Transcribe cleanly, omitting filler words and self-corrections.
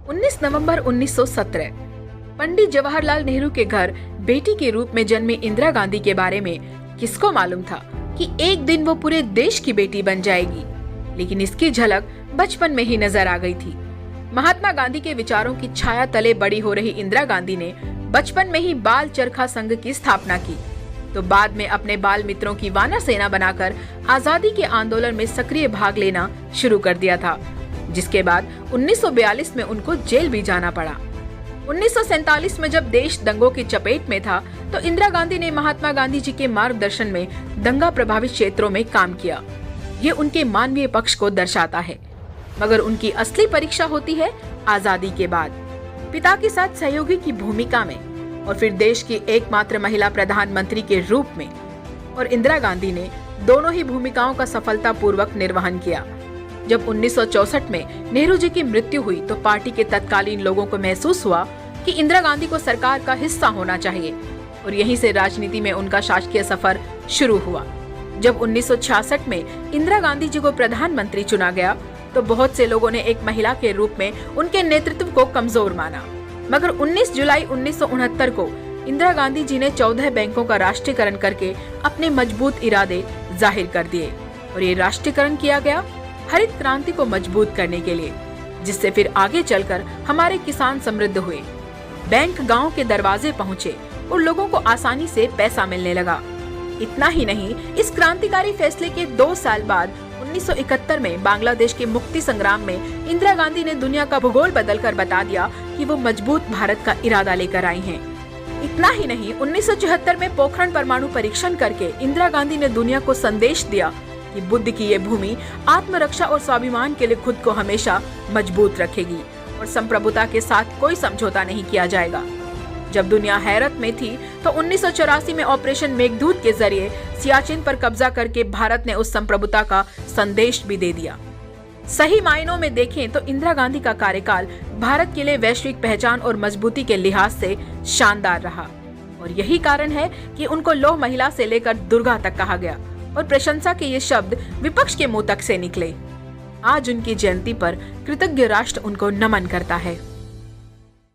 19 नवंबर 1917 पंडित जवाहरलाल नेहरू के घर बेटी के रूप में जन्मी इंदिरा गांधी के बारे में किसको मालूम था कि एक दिन वो पूरे देश की बेटी बन जाएगी। लेकिन इसकी झलक बचपन में ही नजर आ गई थी। महात्मा गांधी के विचारों की छाया तले बड़ी हो रही इंदिरा गांधी ने बचपन में ही बाल चरखा संघ की स्थापना की, तो बाद में अपने बाल मित्रों की वानर सेना बनाकर आजादी के आंदोलन में सक्रिय भाग लेना शुरू कर दिया था, जिसके बाद 1942 में उनको जेल भी जाना पड़ा। 1947 में जब देश दंगों की चपेट में था, तो इंदिरा गांधी ने महात्मा गांधी जी के मार्गदर्शन में दंगा प्रभावित क्षेत्रों में काम किया। ये उनके मानवीय पक्ष को दर्शाता है, मगर उनकी असली परीक्षा होती है आजादी के बाद, पिता के साथ सहयोगी की भूमिका में और फिर देश की एकमात्र महिला प्रधानमंत्री के रूप में। और इंदिरा गांधी ने दोनों ही भूमिकाओं का सफलतापूर्वक निर्वहन किया। जब 1964 में नेहरू जी की मृत्यु हुई, तो पार्टी के तत्कालीन लोगों को महसूस हुआ कि इंदिरा गांधी को सरकार का हिस्सा होना चाहिए, और यहीं से राजनीति में उनका शासकीय सफर शुरू हुआ। जब 1966 में इंदिरा गांधी जी को प्रधानमंत्री चुना गया, तो बहुत से लोगों ने एक महिला के रूप में उनके नेतृत्व को कमजोर माना, मगर 19 जुलाई 1969 को इंदिरा गांधी जी ने 14 बैंकों का राष्ट्रीयकरण करके अपने मजबूत इरादे जाहिर कर दिए। और ये राष्ट्रीयकरण किया गया हरित क्रांति को मजबूत करने के लिए, जिससे फिर आगे चलकर हमारे किसान समृद्ध हुए, बैंक गांव के दरवाजे पहुंचे और लोगों को आसानी से पैसा मिलने लगा। इतना ही नहीं, इस क्रांतिकारी फैसले के 2 साल बाद 1971 में बांग्लादेश के मुक्ति संग्राम में इंदिरा गांधी ने दुनिया का भूगोल बदलकर बता दिया कि वो मजबूत भारत का इरादा लेकर आई हैं। इतना ही नहीं, 1974 में पोखरण परमाणु परीक्षण करके इंदिरा गांधी ने दुनिया को संदेश दिया कि बुद्ध की ये भूमि आत्मरक्षा और स्वाभिमान के लिए खुद को हमेशा मजबूत रखेगी और संप्रभुता के साथ कोई समझौता नहीं किया जाएगा। जब दुनिया हैरत में थी, तो 1984 में ऑपरेशन मेघदूत के जरिए सियाचिन पर कब्जा करके भारत ने उस संप्रभुता का संदेश भी दे दिया। सही मायनों में देखें तो इंदिरा गांधी का कार्यकाल भारत के लिए वैश्विक पहचान और मजबूती के लिहाज से शानदार रहा, और यही कारण है कि उनको लौह महिला से लेकर दुर्गा तक कहा गया, और प्रशंसा के ये शब्द विपक्ष के मुंह तक से निकले। आज उनकी जयंती पर कृतज्ञ राष्ट्र उनको नमन करता है।